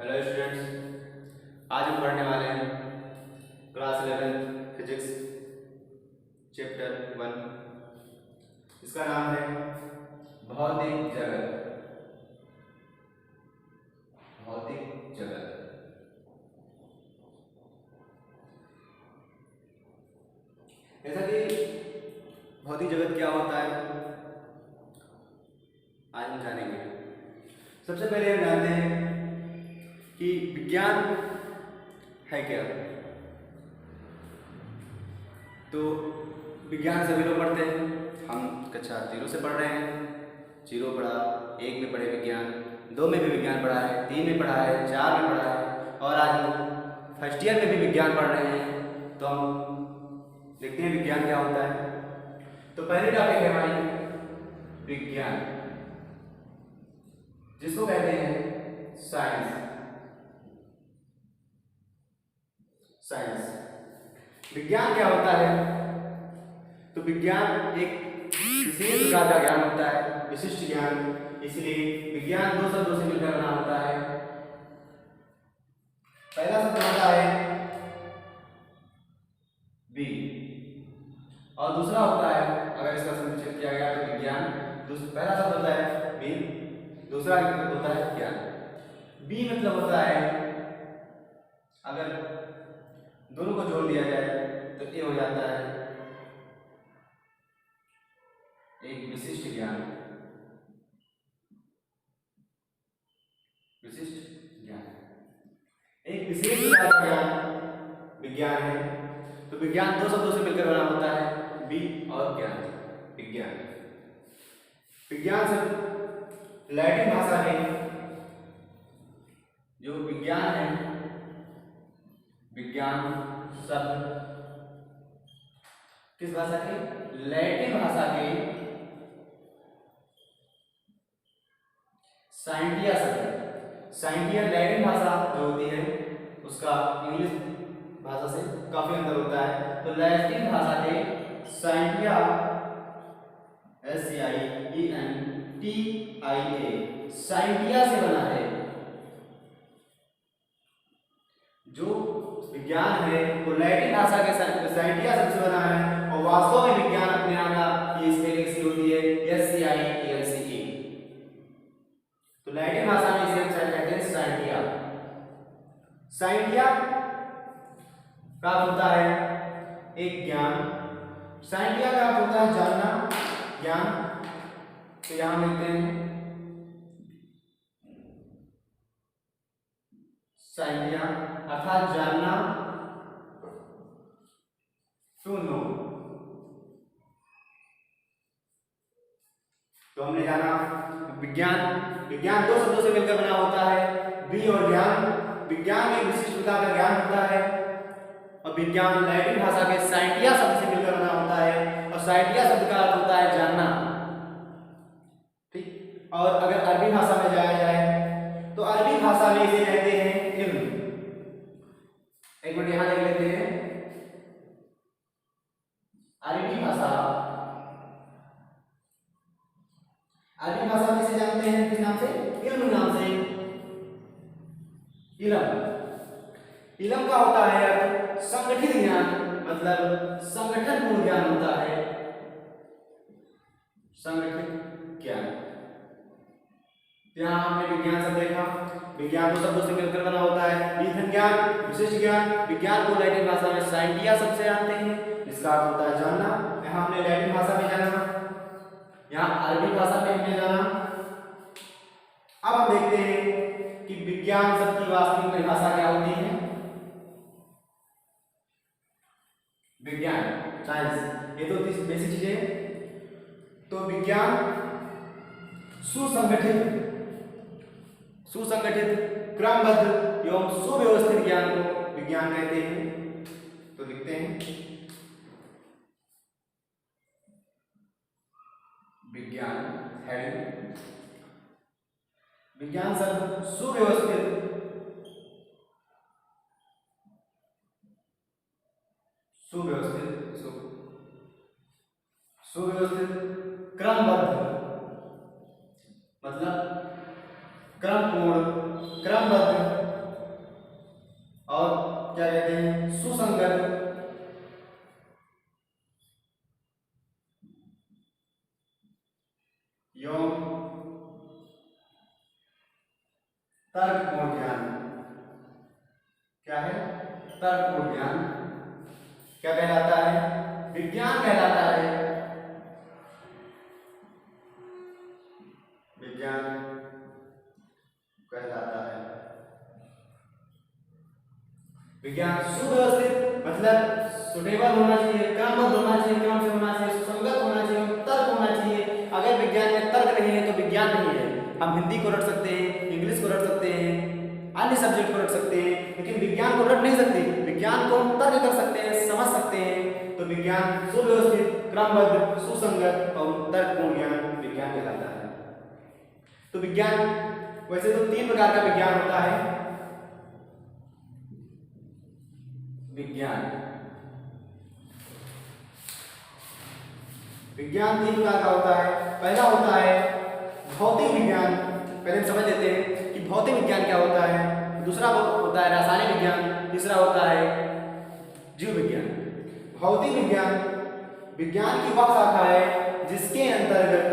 Hello students, आज हम पढ़ने वाले हैं क्लास 11 फिजिक्स चैप्टर 1। इसका नाम है भौतिक जगत। भौतिक जगत। जैसा कि भौतिक जगत क्या होता है आज हम जानेंगे। सबसे पहले हम जानते हैं कि विज्ञान है क्या। तो विज्ञान सभी लोग पढ़ते हैं। हम कक्षा 0 से पढ़ रहे हैं। 0 पढ़ा, 1 में पढ़े विज्ञान, 2 में भी विज्ञान पढ़ा है, 3 में पढ़ा है, 4 में पढ़ा है और आज हम फर्स्ट ईयर में भी विज्ञान पढ़ रहे हैं। तो हम देखते हैं विज्ञान क्या होता है। तो पहली टॉपिक है हमारी विज्ञान, जिसको कहते हैं साइंस। साइंस विज्ञान क्या होता है? तो विज्ञान एक विशेष प्रकार का ज्ञान होता है, विशिष्ट ज्ञान। इसलिए विज्ञान 2 शब्दों से मिलकर बना होता है। पहला शब्द होता है बी और दूसरा होता है, अगर इसका संक्षेप किया गया तो विज्ञान। पहला शब्द होता है बी, दूसरा होता है ज्ञान। बी मतलब होता है, अगर दोनों को जोड़ दिया जाए तो ये हो जाता है एक विशिष्ट ज्ञान। विशिष्ट ज्ञान एक विशेष प्रकार का ज्ञान विज्ञान है। तो विज्ञान 2 शब्दों से मिलकर बना होता है, बी और ज्ञान। विज्ञान विज्ञान से लैटिन भाषा में जो विज्ञान है, विज्ञान शब्द किस भाषा के? लैटिन भाषा के साइंटिया शब्द। साइंटिया लैटिन भाषा जो होती है उसका इंग्लिश भाषा से काफी अंतर होता है। तो लैटिन भाषा के साइंटिया SCIENTIA साइंटिया से बना है। जो विज्ञान है वो लैटिन भाषा के साइंटिया शब्द से बना है और वास्तव में विज्ञान अपने आप की स्पेलिंग सी होती है SCIENCE। तो लैटिन भाषा में इसे कहते हैं साइंटिया। साइंटिया प्राप्त होता है एक ज्ञान। साइंटिया का अर्थ होता है जानना, ज्ञान। तो यहां लिखते हैं साइंटिया अर्थात जानना, टू नो। तो हमने जाना विज्ञान 2 शब्दों से मिलकर बना होता है, बी और ज्ञान। विज्ञान एक विशिष्ट प्रकार का ज्ञान होता है और विज्ञान लैटिन भाषा के साइंटिया शब्द से मिलकर बना होता है और साइंटिया शब्द का अर्थ होता है जानना। ठीक। और अगर अरबी भाषा में जाया जाए तो अरबी भाषा में इसे कहते हैं इल्म। एक मिनट यहां देख लेते हैं। अरबी भाषा में इसे जानते हैं किस नाम से? इल्म नाम से। इल्म का होता है अर्थ संगठित ज्ञान, मतलब संगठन पूर्ण ज्ञान होता है। संगठित ज्ञान। यहाँ हमने विज्ञान शब्द देखा। विज्ञान 2 शब्दों से मिलकर बना होता है, ईथन ज्ञान, विशिष्ट ज्ञान। विज्ञान को लैटिन भाषा में साइंटिया शब्द से जानते हैं, जिसका अर्थ होता है जानना। यहाँ हमने लैटिन भाषा में जाना, यहाँ अरबी भाषा में हमने जाना। अब हम देखते हैं कि विज्ञान शब्द की वास्तविक परिभाषा क्या होती है। विज्ञान साइंस, ये तो बेसिक चीजें। तो विज्ञान सुसंगठित क्रमबद्ध एवं सुव्यवस्थित ज्ञान को विज्ञान कहते हैं। तो लिखते हैं विज्ञान हेडिंग। विज्ञान शब्द सुव्यवस्थित क्रमबद्ध, मतलब क्रमपूर्ण, क्रमबद्ध तर्क और ज्ञान क्या है? तर्क और ज्ञान क्या कहलाता है? विज्ञान कहलाता है। विज्ञान कहलाता है। विज्ञान सुव्यवस्थित मतलब सुटेबल होना चाहिए, क्रमबद्ध होना चाहिए, क्रम से होना चाहिए, सुसंगत होना चाहिए, तर्क होना चाहिए। अगर विज्ञान में तर्क नहीं है तो विज्ञान नहीं है। हम हिंदी को रट सकते हैं, इंग्लिश को रट सकते हैं, अन्य सब्जेक्ट को रट सकते हैं, लेकिन विज्ञान को रट नहीं सकते। विज्ञान को हम तर्क कर सकते हैं, समझ सकते हैं। तो विज्ञान सुव्यवस्थित, क्रमबद्ध, सुसंगत और तर्कपूर्ण ज्ञान विज्ञान कहलाता है। तो विज्ञान वैसे तो 3 प्रकार का विज्ञान होता है। विज्ञान 3 प्रकार का होता है। पहला होता है भौतिक विज्ञान। पहले हम समझ लेते हैं कि भौतिक विज्ञान क्या होता है। दूसरा होता है रासायनिक विज्ञान। तीसरा होता है जीव विज्ञान। भौतिक विज्ञान विज्ञान की वह शाखा है जिसके अंतर्गत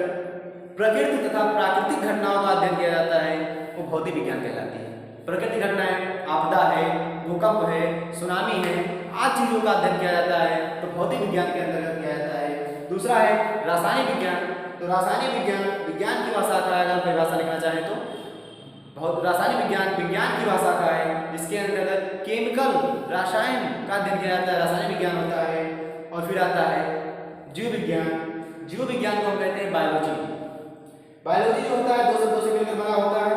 प्रकृति तथा प्राकृतिक घटनाओं का अध्ययन किया जाता है, वो भौतिक विज्ञान कहलाती है। प्रकृतिक घटनाएं, आपदा है, भूकंप है, सुनामी है, आदि चीजों का अध्ययन किया जाता है, तो भौतिक विज्ञान के अंतर्गत किया जाता है। दूसरा है रासायनिक विज्ञान। तो रासायनिक विज्ञान विज्ञान की भाषा का, अगर परिभाषा लिखना चाहें तो रासायनिक विज्ञान विज्ञान की भाषा का है जिसके अंतर्गत केमिकल रसायन का अध्ययन किया जाता है, रासायनिक विज्ञान होता है। और फिर आता है जीव विज्ञान। जीव विज्ञान को हम कहते हैं बायोलॉजी। बायोलॉजी जो होता है 2 शब्दों से मिलकर बना होता है।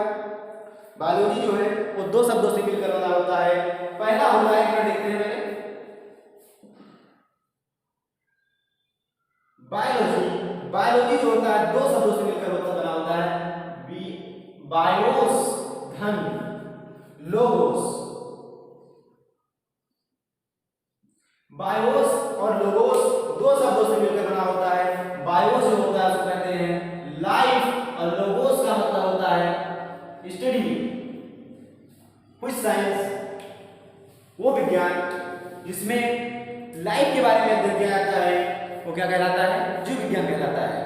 बायोलॉजी जो है वो 2 शब्दों से मिलकर बना होता है। पहला होता है, क्या देखते हैं पहले, बायोलॉजी। बायोलॉजी जो होता है 2 शब्दों से मिलकर बना होता है। बायोस धन लोगोस। बायोस और लोगोस 2 शब्दों से मिलकर बना होता है। बायोस जो होता है उसको कहते हैं लाइफ और लोगोस का मतलब होता है स्टडी, कुछ साइंस, वो विज्ञान जिसमें लाइफ के बारे में अध्ययन किया जाता है, वो क्या कहलाता है? जीव विज्ञान कहलाता है।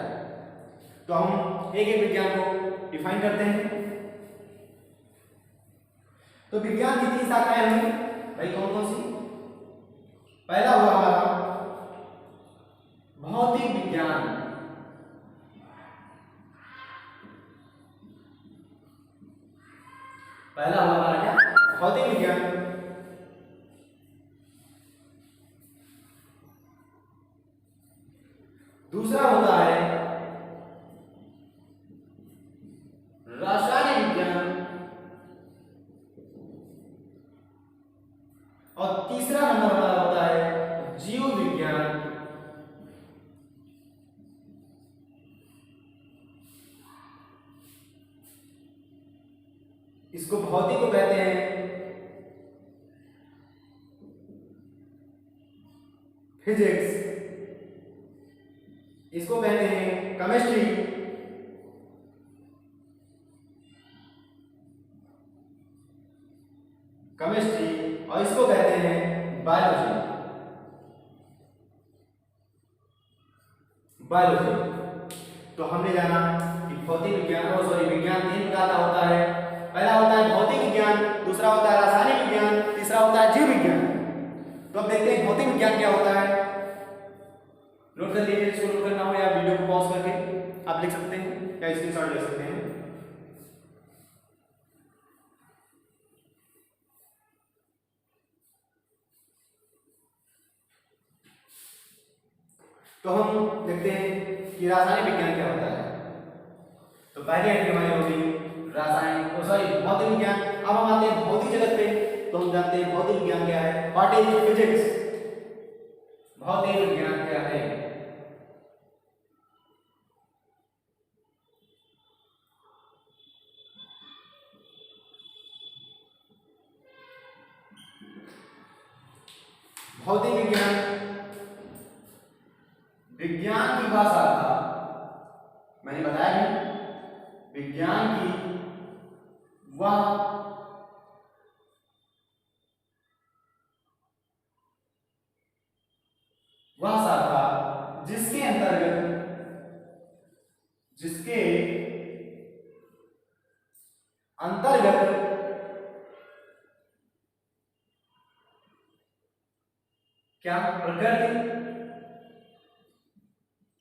तो हम एक एक विज्ञान को डिफाइन करते हैं। तो विज्ञान की 3 शाखाएं होंगी भाई, कौन कौन सी? पहला हुआ हमारा भौतिक विज्ञान। पहला हुआ हमारा क्या? भौतिक विज्ञान। दूसरा होता है रासायनिक विज्ञान। और तीसरा नंबर हमारा होता है जीव विज्ञान। इसको भौतिक को कहते हैं फिजिक्स, इसको कहते हैं केमिस्ट्री, और इसको कहते हैं बायोलॉजी। तो हमने जाना कि भौतिक विज्ञान और विज्ञान 3 प्रकार का होता है। पहला होता है भौतिक विज्ञान, दूसरा होता है रासायनिक विज्ञान, तीसरा होता है जीव विज्ञान। तो अब देखते हैं भौतिक विज्ञान क्या होता है। नोट कर लीजिए, इसको नोट करना हो या वीडियो को पॉज करके आप लिख सकते हैं या स्क्रीनशॉट ले सकते हैं। तो हम देखते हैं कि रासायनिक विज्ञान क्या होता है। तो पहली एंट्री हमारी होगी भौतिक विज्ञान। अब हम आते हैं भौतिक जगत पे। तो हम जानते हैं भौतिक विज्ञान क्या है। What is physics? भौतिक विज्ञान क्या है? भौतिक विज्ञान विज्ञान की भाषा था, मैंने बताया नहीं, विज्ञान की वह शाखा जिसके अंतर्गत क्या? प्रकृति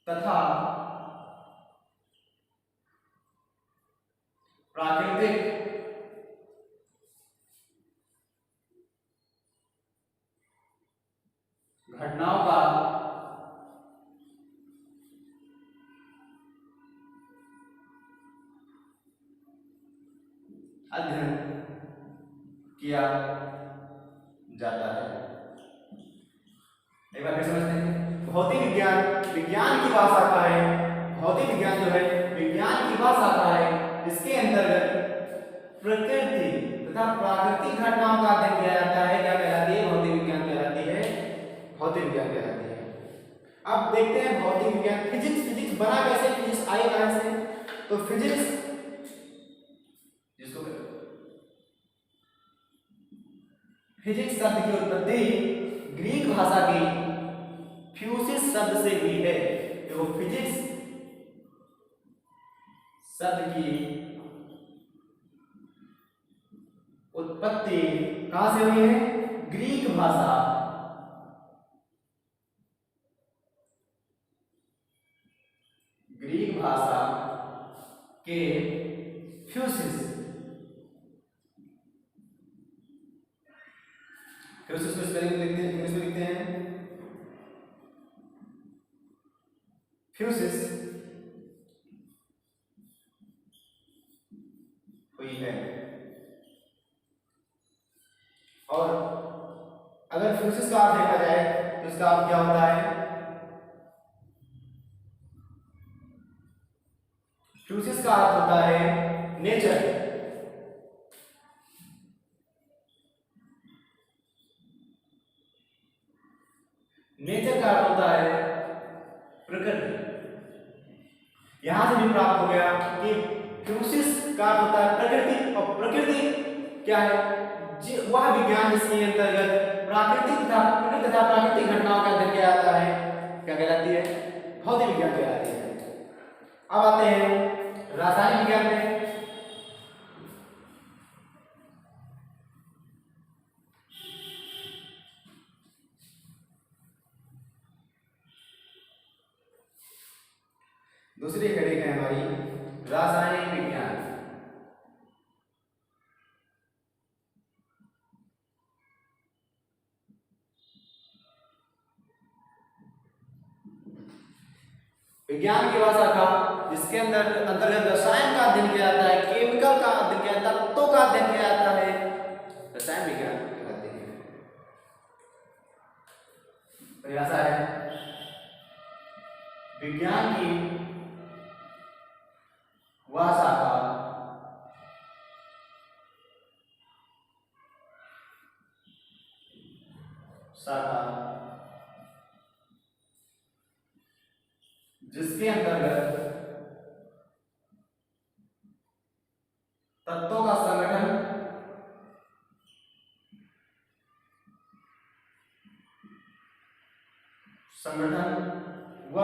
तथा प्राकृतिक घटनाओं का अध्ययन किया जाता है। एक बार फिर समझते हैं। भौतिक विज्ञान विज्ञान की भाषा का है। भौतिक विज्ञान जो है विज्ञान की भाषा का है। इसके अंतर्गत प्रकृति तथा प्राकृतिक घटनाओं का अध्ययन किया जाता है। क्या कहलाती है? भौतिक विज्ञान कहलाती है। भौतिक विज्ञान कहलाती है। अब देखते हैं भौतिक विज्ञान। फिजिक्स फिजिक्स बना कैसे? फिजिक्स आई कहां से? तो फिजिक्स जिसको फिजिक्स शब्द की उत्पत्ति ग्रीक भाषा की फ्यूसिस शब्द से हुई है। देखो फिजिक्स शब्द की उत्पत्ति कहां से हुई है? ग्रीक भाषा के फ्यूसिस फ्यूसिस में स्पेलिंग लिखते हैं, इंग्लिश में लिखते हैं फ्यूसिस हुई है। और अगर फ्यूसिस का अर्थ देखा जाए तो इसका अर्थ क्या होता है? फ्यूसिस का अर्थ होता है नेचर। नेचर का अर्थ होता है प्रकृति। यहां से भी प्राप्त हो गया कि फ्यूसिस का अर्थ होता है प्रकृति, और प्रकृति क्या है? वह विज्ञान जिसके अंतर्गत प्राकृतिक तथा प्राकृतिक घटनाओं का अध्ययन किया जाता है। क्या कहलाती है? भौतिक विज्ञान कहलाती है। अब आते हैं रासायनिक विज्ञान में। दूसरी हेडिंग है हमारी रासायनिक विज्ञान। विज्ञान की भाषा का जिसके अंतर्गत रसायन का अध्ययन किया जाता है, केमिकल का अध्ययन किया जाता है, तत्वों का अध्ययन किया जाता है, रसायन विज्ञान कहलाते हैं। परिभाषा है विज्ञान की वह शाखा जिसके अंतर्गत तत्वों का संगठन व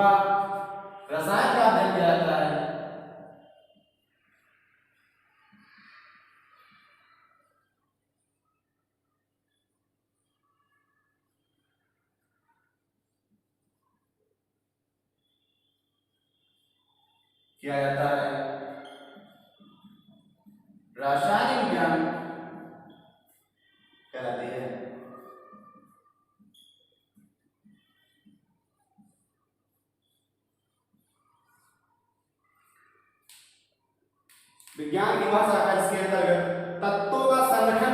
रसायन का अध्ययन किया जाता है। किया जाता है रासायनिक विज्ञान कहलाती है। विज्ञान की भाषा का इसके अंतर्गत तत्वों का संगठन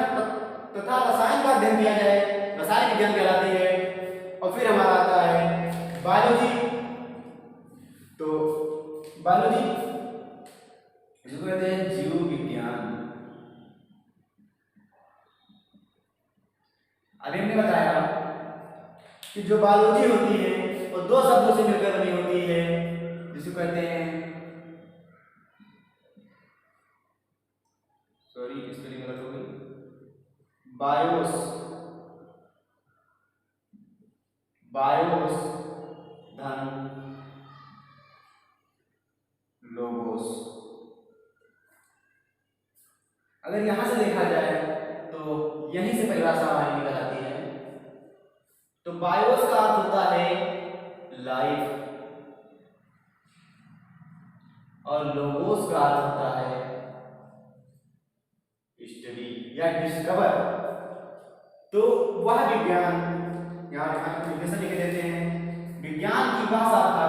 तथा रसायन का अध्ययन किया जाए, रसायन विज्ञान कहलाती है। और फिर हमारा आता है बायोलॉजी। तो बायोलॉजी जिसको कहते हैं जीव विज्ञान। अभी हमने बताया कि जो बायोलॉजी होती है वो दो शब्दों से मिलकर बनी होती है, जिसको कहते हैं स्पेलिंग गलत हो गई, बायोस धन लोगोस। अगर यहां से देखा जाए तो यहीं से परिभाषा हमारी निकल आती है तो बायोस का अर्थ होता है लाइफ और लोगोस का अर्थ होता है स्टडी या डिस्कवर। तो वह विज्ञान, यहां डिफिनेशन लिख देते हैं, विज्ञान की वह शाखा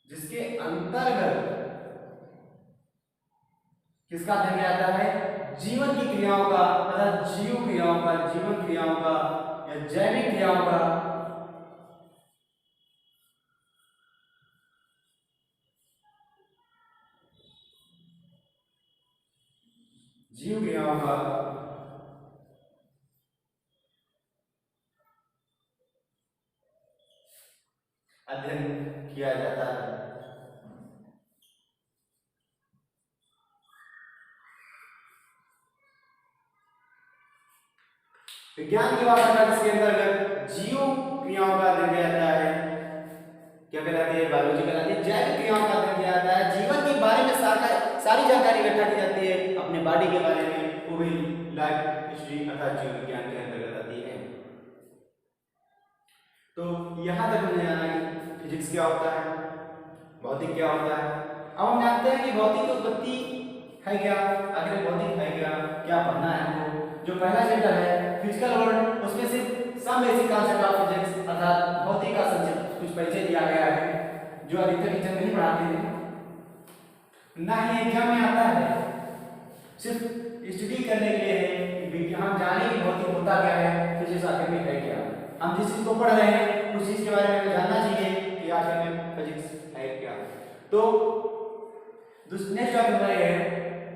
जिसके अंतर्गत किसका अध्ययन किया जाता है, जीवन की क्रियाओं का, अर्थात जीव क्रियाओं का, जीवन क्रियाओं का या जैविक क्रियाओं का जीव क्रियाओं का अध्ययन किया जाता है। विज्ञान की बात करें इसके अंतर्गत जीव क्रियाओं का अध्ययन किया जाता है, क्या कहलाती है, बायोलॉजी कहलाती है। जैविक क्रियाओं का अध्ययन किया जाता है, जीवन के बारे में सारी जानकारी इकट्ठा की जाती है, अपने बॉडी के बारे में, वो भी लाइफ हिस्ट्री अर्थात जीव विज्ञान के अंतर्गत आती है। तो यहां तक हमने जाना कि फिजिक्स क्या होता है, भौतिक क्या होता है। अब हम जानते हैं कि भौतिक उत्पत्ति है क्या, आखिर भौतिक है क्या, क्या पढ़ना है हमको। जो पहला चैप्टर है फिजिकल वर्ल्ड, उसमें सिर्फ some basic concept of physics अर्थात भौतिक का संक्षिप्त कुछ परिचय दिया गया है, जो अधिकतर टीचर नहीं पढ़ाते हैं, ना ही एग्जाम में आता है, सिर्फ स्टडी करने के लिए है कि हम जाने कि भौतिक होता क्या है, फिजिक्स आखिर में है क्या। हम जिस चीज को पढ़ रहे हैं उस चीज के बारे में हमें जानना चाहिए कि आखिर में फिजिक्स है क्या। तो नेक्स्ट टॉपिक हमारा ये है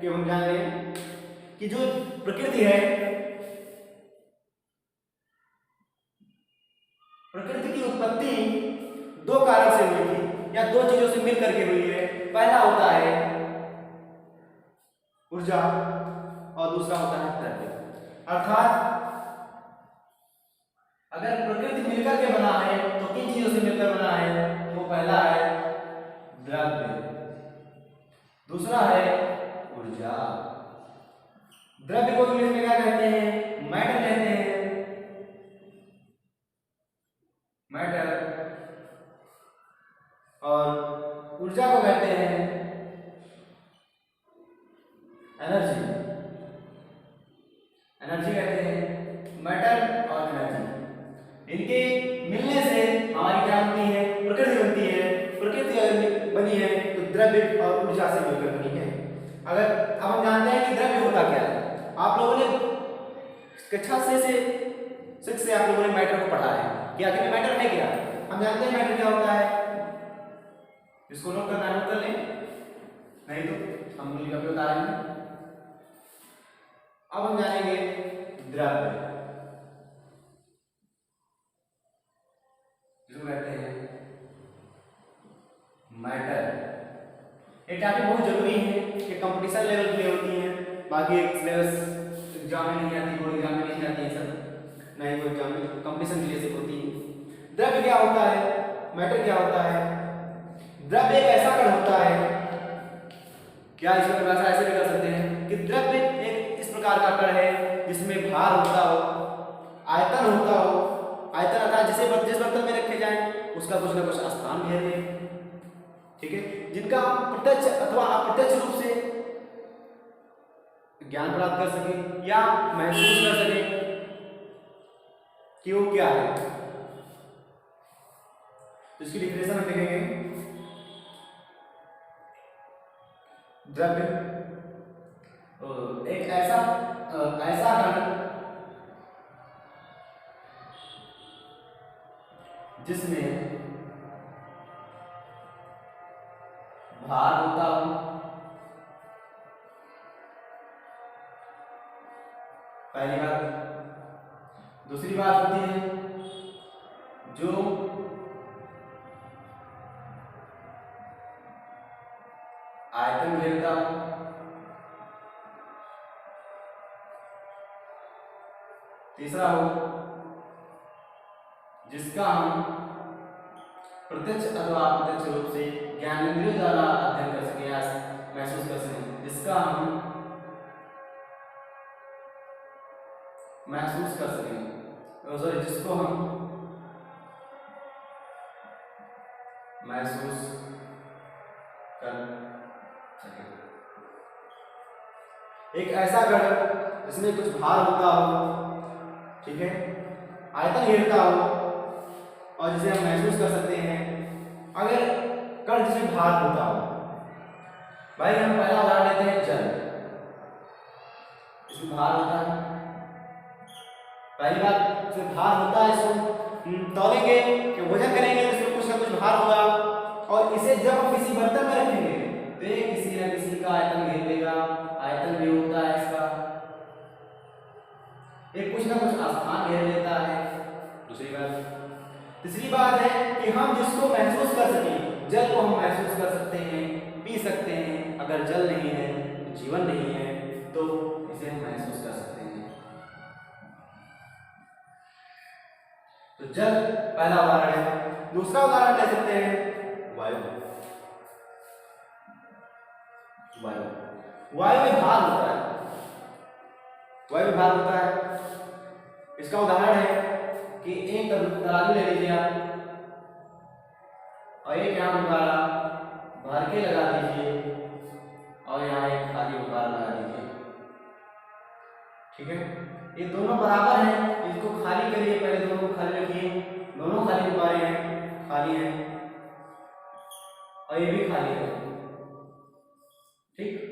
कि हम जान रहे हैं कि जो प्रकृति है, प्रकृति की उत्पत्ति दो कारक से हुई थी या दो चीजों से मिलकर के हुई है। पहला होता है ऊर्जा और दूसरा होता है द्रव्य। अर्थात अगर प्रकृति मिलकर के बना है तो किन चीजों से मिलकर बना है, वो पहला है द्रव्य, दूसरा है ऊर्जा। द्रव्य को इंग्लिश में क्या कहते हैं, मैटर कहते हैं, मैटर। और ऊर्जा को कहते हैं एनर्जी, एनर्जी कहते हैं, मैटर और एनर्जी। इनके मिलने से हमारी क्या बनती है, प्रकृति बनती है। प्रकृति अगर बनी है तो द्रव्य और ऊर्जा से मिलकर बनी है। अगर अब हम जानते हैं कि द्रव्य होता क्या है, आप लोगों ने कक्षा 6 से आप लोगों ने मैटर को पढ़ा है कि आखिर मैटर है क्या। हम जानते हैं मैटर क्या होता है, इसको नोट करना नोट कर लें, नहीं तो हम मूल्य का बता रहे हैं। अब हम जानेंगे द्रव्य, जिसको कहते हैं मैटर। ये टॉपिक बहुत जरूरी है कि कंपटीशन लेवल के लिए होती है, बाकी सिलेबस एग्जाम में नहीं आती, बोर्ड एग्जाम में नहीं आती है सब, नहीं वो एग्जाम में कंपटीशन के लिए सिर्फ होती है। द्रव्य क्या होता है, मैटर क्या होता है। द्रव्य एक ऐसा कण होता है, क्या इसका परिभाषा ऐसे भी कर सकते हैं कि द्रव्य एक इस प्रकार का कण है जिसमें भार होता हो, आयतन होता हो, आयतन अर्थात जिस बर्तन में रखे जाए उसका कुछ ना कुछ स्थान भी है, ठीक है, जिनका हम प्रत्यक्ष अथवा अप्रत्यक्ष रूप से ज्ञान प्राप्त कर सके या महसूस कर सके कि वो क्या है। तो इसकी डिफिनेशन हम देखेंगे। द्रव्य एक ऐसा कण जिसमें भार होता हो, पहली बात। दूसरी बात होती है जो आयतन घेरता हो, तीसरा हो जिसका हम प्रत्यक्ष अथवा अप्रत्यक्ष रूप से ज्ञानेंद्रियों द्वारा अध्ययन कर सके या महसूस कर सके, जिसका हम महसूस कर सकें, सॉरी जिसको हम महसूस कर सकें। एक ऐसा गढ़ जिसमें कुछ भार होता हो, ठीक है, आयतन घेरता हो और जिसे हम महसूस कर सकते हैं। अगर कण जिसमें भार होता हो, भाई हम पहला उदाहरण लेते हैं जल, इसमें भार होता है। पहली बात इसमें भार होता है, इसको तौलेंगे कि वजन करेंगे तो इसमें कुछ ना कुछ भार होगा, और इसे जब हम किसी बर्तन में रखेंगे तो ये किसी न किसी का आयतन घेर लेगा, आयतन भी होता है इसका, ये कुछ ना कुछ स्थान घेर लेता है। दूसरी बात, तीसरी बात है कि हम जिसको महसूस कर सकें, जल को हम महसूस कर सकते हैं, पी सकते हैं। अगर जल नहीं है तो जीवन नहीं है, तो इसे हम महसूस कर सकते हैं। तो जल पहला उदाहरण है। दूसरा उदाहरण ले सकते हैं वायु। वायु में भार होता है, वायु में भार होता है। इसका उदाहरण है कि एक तराजू ले लीजिए आप और एक यहाँ बुखारा भर के लगा दीजिए और यहाँ एक खाली बुखारा लगा दीजिए, ठीक है। ये दोनों बराबर हैं, इसको खाली करिए, पहले दोनों को खाली रखिए, दोनों खाली गुब्बारे हैं, खाली हैं, और ये भी खाली है, ठीक।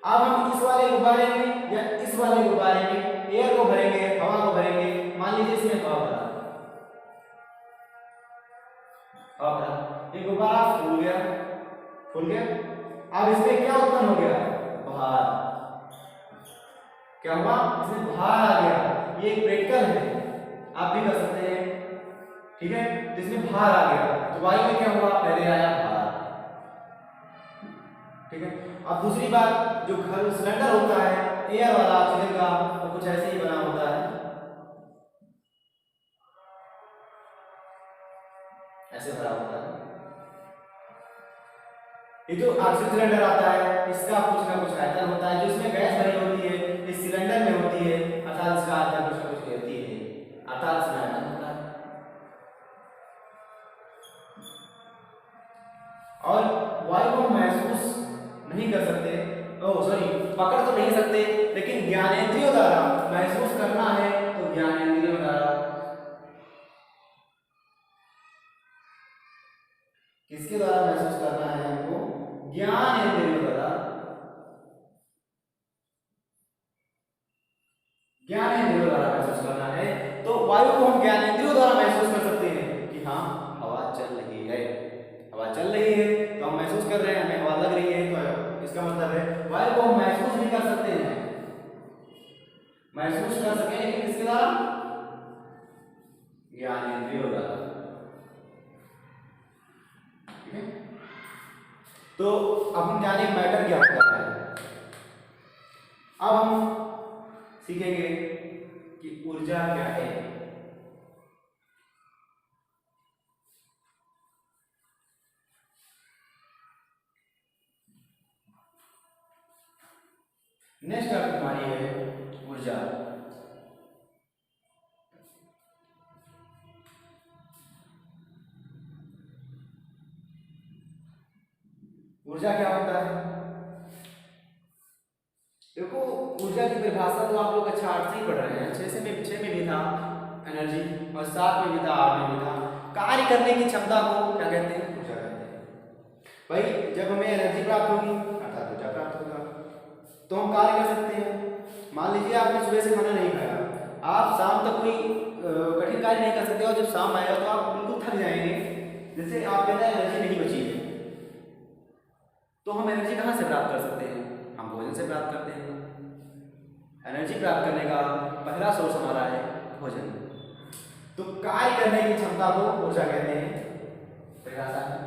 अब हम इस वाले गुब्बारे में या इस वाले गुब्बारे में एयर को भरेंगे, हवा को भरेंगे। मान लीजिए इसमें हवा भरा, हवा भरा, ये गुब्बारा फूल गया, फूल गया। अब इसमें क्या उत्पन्न हो गया? भार। क्या हुआ? इसमें भार आ गया। ये एक प्रैक्टिकल है, आप भी कर सकते हैं, ठीक है। तो इसमें भार आ गया, तो वायु में क्या हुआ? पहले आया भार, ठीक है। अब दूसरी बात, जो घर सिलेंडर होता है एयर वाला ऑक्सीजन का, वो कुछ ऐसे ही बना होता है, ऐसे भरा होता है। ये जो ऑक्सीजन सिलेंडर आता है, इसका कुछ ना कुछ आयतन होता है, जो इसमें गैस भरी होती है इस सिलेंडर में होती है, अर्थात इसका आयतन कुछ ना कुछ कहती है, अर्थात इसमें आयतन होता है। और वायु को महसूस नहीं कर सकते, पकड़ तो नहीं सकते, लेकिन ज्ञानेंद्रियों द्वारा महसूस करना है तो ज्ञानेंद्रियों द्वारा, किसके द्वारा महसूस करना है हमको? ज्ञानेंद्रियों द्वारा, ज्ञानेंद्रियों द्वारा महसूस करना है। तो वायु को हम ज्ञानेंद्रियों द्वारा महसूस कर सकते हैं कि हाँ हवा चल रही है, हवा चल रही है तो हम महसूस कर रहे हैं, हमें हवा लग रही है, तो इसका मतलब है वायु को हम महसूस भी कर सकते हैं, महसूस कर सके कि किसके द्वारा? ज्ञानेंद्रियों द्वारा, ठीक है। तो अब हम जाने मैटर क्या होता है। अब हम सीखेंगे कि ऊर्जा क्या है। नेक्स्ट टॉपिक हमारी है ऊर्जा। ऊर्जा क्या होता है? देखो, ऊर्जा की परिभाषा तो आप लोग अच्छा 8 से ही पढ़ रहे हैं, 6 में भी था एनर्जी, और 7 में भी था, 8 में भी था। कार्य करने की क्षमता को क्या कहते हैं? ऊर्जा कहते हैं। भाई जब हमें एनर्जी प्राप्त होगी अर्थात ऊर्जा प्राप्त होगा, तो हम कार्य कर सकते हैं। मान लीजिए आपने सुबह से खाना नहीं खाया, आप शाम तक कोई कठिन कार्य नहीं कर सकते, और जब शाम आएगा तो आप बिल्कुल थक जाएंगे, जैसे आप कहते हैं एनर्जी नहीं बची है। तो हम एनर्जी कहाँ से प्राप्त कर सकते हैं? हम भोजन से प्राप्त करते हैं। एनर्जी प्राप्त करने का पहला सोर्स हमारा है भोजन। तो कार्य करने की क्षमता को ऊर्जा कहते हैं। परिभाषा है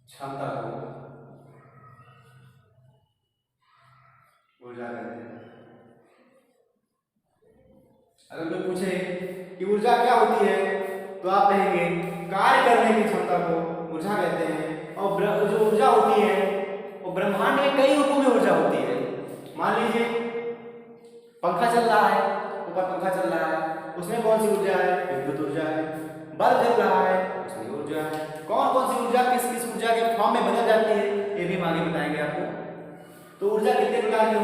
क्षमता को ऊर्जा कहते हैं। अगर कोई पूछे कि ऊर्जा क्या होती है तो आप कहेंगे कार्य करने की क्षमता को ऊर्जा कहते हैं। और जो ऊर्जा होती है वो ब्रह्मांड में कई रूपों में ऊर्जा होती है। मान लीजिए पंखा चल रहा है, ऊपर पंखा चल रहा है, उसमें कौन सी ऊर्जा है? विद्युत ऊर्जा है। बल्ब जल रहा है, उसमें ऊर्जा है। कौन कौन सी ऊर्जा किस किस ऊर्जा के फॉर्म में बदल जाती है ये भी हम आगे बताएंगे आपको। तो ऊर्जा कितने प्रकार की हम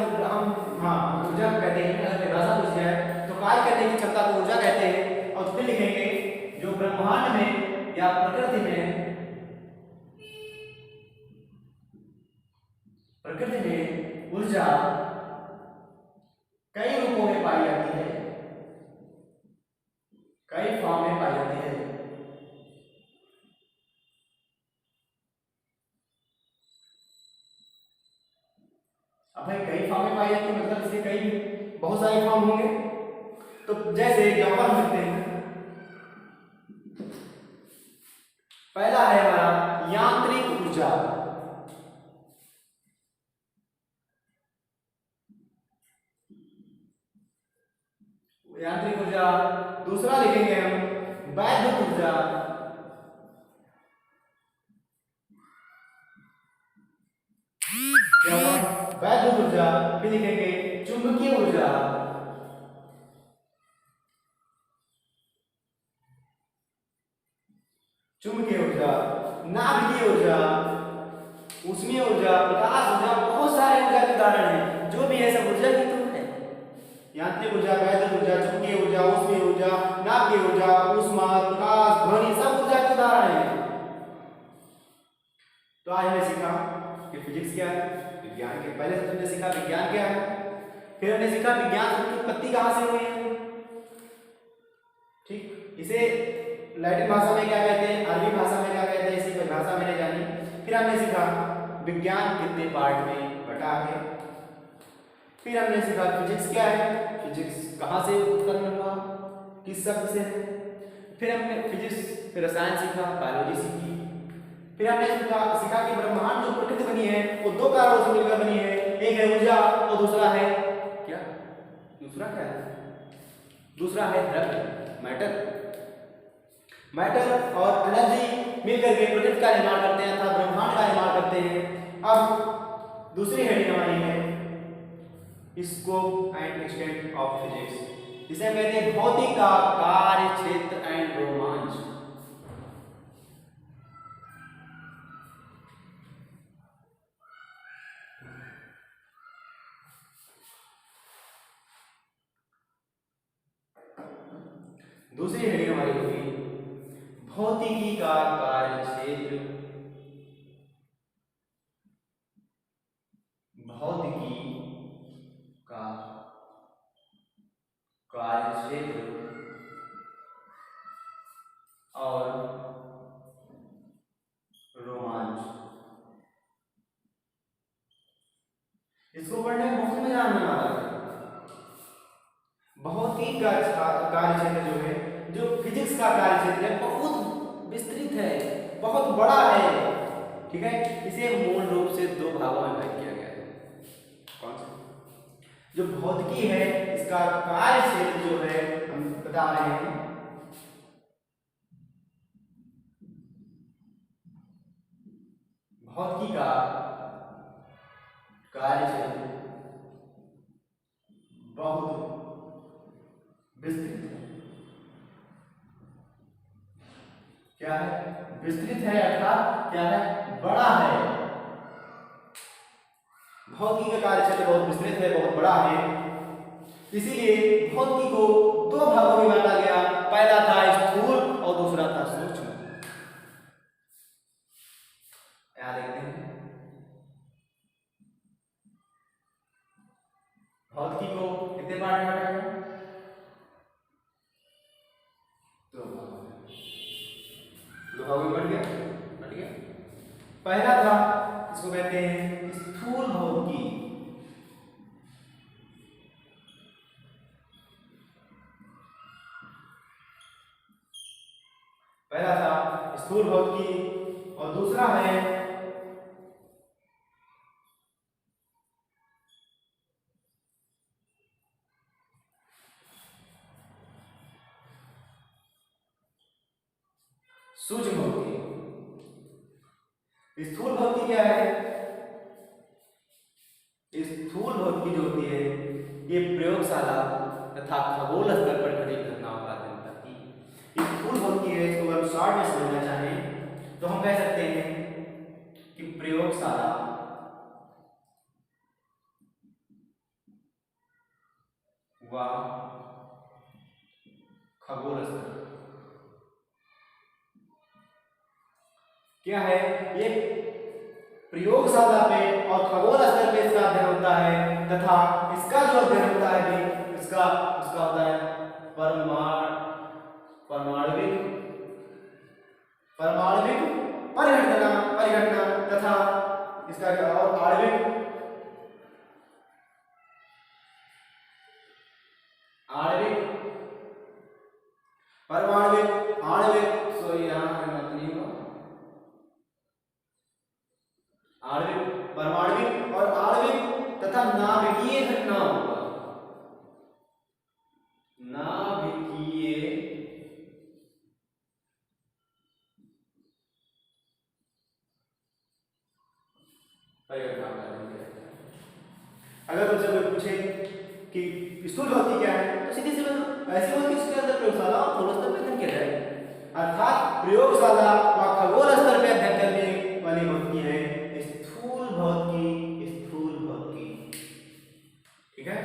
ऊर्जा कहते हैं। अगर परिभाषा पूछ जाए तो कार्य करने की क्षमता को ऊर्जा कहते हैं। और फिर लिखेंगे जो ब्रह्मांड में या प्रकृति में ऊर्जा कई रूपों में पाई जाती है, कई फॉर्म में पाई जाती है। अब भाई कई फॉर्म में पाई जाती है मतलब इसके कई बहुत सारे फॉर्म होंगे। तो जैसे यहां पर हम लिखते हैं, पहला है हमारा यांत्रिक ऊर्जा। यांत्रिक ऊर्जा। दूसरा लिखेंगे हम वैद्युत ऊर्जा। वैद्युत ऊर्जा। फिर लिखेंगे चुंबकीय ऊर्जा। चुंबकीय ऊर्जा, नाभिकीय ऊर्जा, ऊष्मीय ऊर्जा, प्रकाश ऊर्जा, बहुत सारे ऊर्जा के उदाहरण हैं। जो भी है सब ऊर्जा की तो है। यांत्रिक ऊर्जा, वैद्युत ऊर्जा, चुंबकीय ऊर्जा, ऊष्मीय ऊर्जा, नाभिकीय ऊर्जा, ऊष्मा, प्रकाश, ध्वनि सब ऊर्जा के उदाहरण हैं। तो आज हमने सीखा कि फिजिक्स क्या है, विज्ञान के पहले से हमने सीखा विज्ञान क्या है, फिर हमने सीखा विज्ञान की उत्पत्ति कहां से हुई है। ठीक, इसे लैटिन भाषा में क्या कहते हैं, अरबी भाषा में क्या कहते हैं, इसी परिभाषा मैंने जानी। फिर हमने सीखा विज्ञान कितने पार्ट में बटा है। फिर हमने सीखा फिजिक्स क्या है, फिजिक्स कहां से उत्पन्न हुआ, किस शब्द से। फिर हमने फिजिक्स फिर रसायन सीखा, बायोलॉजी सीखी। फिर हमने सीखा कि ब्रह्मांड जो प्रकृति बनी है वो दो कारणों से मिलकर बनी है। एक है ऊर्जा और दूसरा है क्या, दूसरा क्या है, दूसरा है द्रव्य, मैटर। मैटर और एनर्जी मिलकर के प्रकृति का निर्माण करते हैं अर्थात ब्रह्मांड का निर्माण करते हैं। अब दूसरी हेडिंग हमारी है scope and extent of physics, जिसे हम कहते हैं भौतिक का कार्य क्षेत्र एंड रोमांच। दूसरी हेडिंग हमारी होगी भौतिकी का कार्य क्षेत्र, भौतिकी का कार्य क्षेत्र और रोमांच। इसको पढ़ने में बहुत मजा आने वाला है। भौतिक का कार्य क्षेत्र जो है, जो फिजिक्स का कार्य क्षेत्र है, बहुत विस्तृत है, बहुत बड़ा है। ठीक है, इसे मूल रूप से दो भागों में भाग किया गया है। कौन से? जो भौतिकी है इसका कार्य क्षेत्र जो है हम बता रहे हैं, भौतिकी का कार्य क्षेत्र बहुत विस्तृत है। क्या है? विस्तृत है अर्थात क्या है, बड़ा है। भौतिकी का कार्य क्षेत्र बहुत विस्तृत है, बहुत बड़ा है। इसीलिए भौतिकी को दो भागों में बांटा गया। पहला था स्थूल और दूसरा था सूक्ष्म। क्या देखते हैं, भौतिकी को कितने पार्ट में बांटा गया, दो भागों में बट गया। पहला था, इसको कहते हैं स्थूल भौतिकी। पहला था स्थूल भौतिकी और दूसरा है सूक्ष्म भौतिकी। स्थूल भौतिकी क्या है? स्थूल भौतिकी जो होती है ये प्रयोगशाला तथा खगोल स्तर पर घटित घटनाओं का अध्ययन करती है। स्थूल भौतिकी है, इसको अगर शॉर्ट में समझना चाहें तो हम कह सकते हैं कि प्रयोगशाला व खगोल स्तर क्या है? ये प्रयोगशाला पे और खगोल स्तर पे इसका अध्ययन होता है तथा इसका जो अध्ययन होता है भी इसका होता है परमाणविक परिघटना तथा इसका क्या और आणविक परमाणविक आणविक परमाणविक और आणविक तथा नाभिकीय घटनाओं का अगर तुमसे कोई पूछे कि स्थूल भौतिकी क्या है तो सीधी सी ऐसी होती है इसके अंदर प्रयोगशाला और खगोल स्तर पे अध्ययन किया जाए, अर्थात प्रयोगशाला व खगोल स्तर पे अध्ययन करने वाली भौतिकी है स्थूल भौतिकी। ठीक है।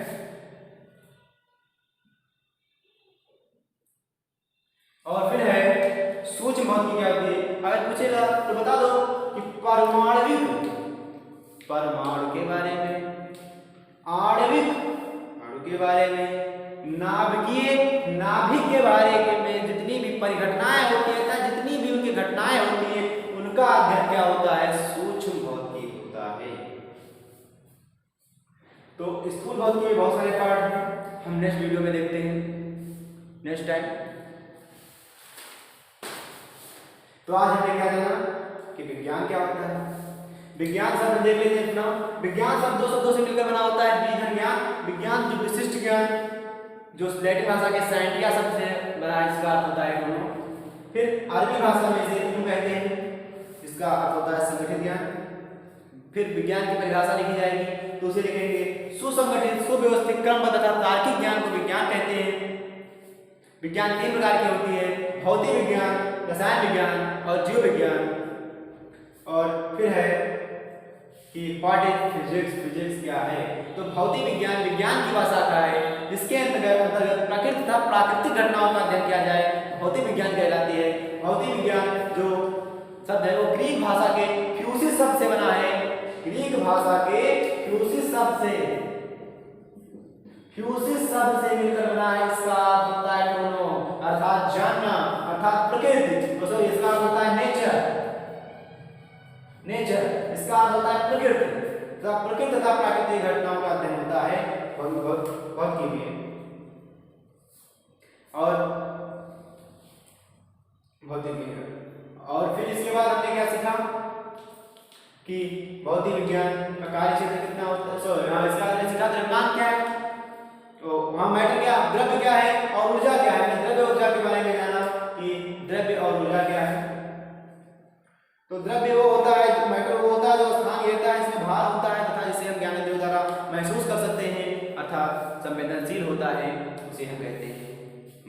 और फिर है सूक्ष्म भौतिकी क्या होती है? अगर पूछेगा तो बता दो कि परमाणु के बारे में, आणविक के बारे में, नाभिक के बारे में जितनी भी परिघटनाएं होती है, जितनी भी उनकी घटनाएं होती है उनका अध्ययन क्या होता है? सूक्ष्म भौतिकी होता है। तो स्थूल भौतिकी के बहुत सारे पार्ट हैं, हम नेक्स्ट वीडियो में देखते हैं नेक्स्ट टाइम। तो आज हमें क्या जाना कि विज्ञान क्या होता है। विज्ञान शब्द देख लेते हैं अपना। विज्ञान शब्द दो शब्दों से मिलकर बना होता है। विज्ञान विज्ञान जो विशिष्ट ज्ञान जो लैटिन भाषा के साइंटिया शब्द से बना है, इसका अर्थ होता है दोनों। फिर अरबी भाषा में से क्यों कहते हैं, इसका अर्थ होता है संगठित ज्ञान। फिर विज्ञान की परिभाषा लिखी जाएगी तो उसे लिखेंगे सुसंगठित सुव्यवस्थित क्रमबद्ध तथा तार्किक ज्ञान को विज्ञान कहते हैं। विज्ञान 3 प्रकार की होती है, भौतिक विज्ञान, रसायन विज्ञान और जीव विज्ञान। और फिर है कि व्हाट इज फिजिक्स क्या है? तो भौतिक विज्ञान विज्ञान की भाषा का है, जिसके अंतर्गत प्रकृति तथा प्राकृतिक घटनाओं का अध्ययन किया जाए, भौतिक विज्ञान कहलाती है। भौतिक विज्ञान जो शब्द है वो ग्रीक भाषा के फ्यूसिस शब्द से बना है। ग्रीक भाषा के फ्यूसिस शब्द से मिलकर बना है। इसका अर्थ होता है दोनों, अर्थात जानना, अर्थात प्रकृति। तो इसका अर्थ होता है नेचर। इसका अर्थ होता है प्रकृति तथा प्राकृतिक घटनाओं का अध्ययन होता है भौतिकी में। और फिर इसके बाद हमने क्या सीखा कि भौतिक विज्ञान का कार्य क्षेत्र कितना होता है। इसका हमने सीखा द्रव्यमान क्या है, तो वहां मैटर क्या, द्रव्य क्या है और ऊर्जा क्या है। द्रव्य ऊर्जा के बारे में जाना कि द्रव्य और ऊर्जा क्या है। तो द्रव्य वो होता है, मैटर वो होता है जो स्थान घेरता है, इसमें भार होता है तथा जिसे हम ज्ञानेंद्रियों द्वारा महसूस कर सकते हैं, अर्थात संवेदनशील होता है, उसे हम कहते हैं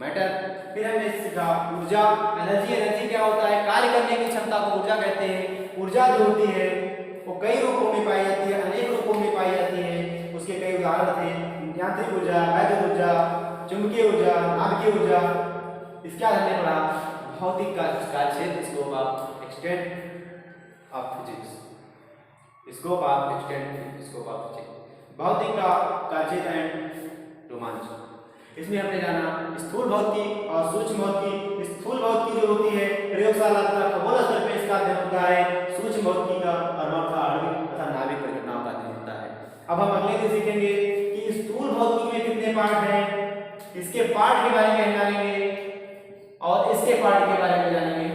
मैटर। फिर हमने सीखा ऊर्जा, एनर्जी क्या होता है, कार्य करने की क्षमता को ऊर्जा कहते हैं। ऊर्जा जो होती है वो कई रूपों में पाई जाती है, अनेक रूपों में पाई जाती है। उसके कई उदाहरण थे, यांत्रिक ऊर्जा, वैद्युत ऊर्जा, चुंबकीय ऊर्जा, नाभिकीय ऊर्जा। इसके बाद हमने पढ़ा भौतिक का क्षेत्र, scope of extent of physics, भौतिक का क्षेत्र एंड रोमांच। इसमें हमने जाना स्थूल भौतिकी और सूक्ष्म भौतिकी। स्थूल भौतिकी जो होती है प्रयोगशाला तथा खगोल स्तर पे इसका अध्ययन होता है। सूक्ष्म भौतिकी का आणविक तथा नाभिक परिघटनाओं का अध्ययन होता है। अब हम अगले दिन सीखेंगे कि स्थूल भौतिकी में कितने पार्ट हैं, इसके पार्ट के बारे में जानेंगे और इसके पार्ट के बारे में जानेंगे।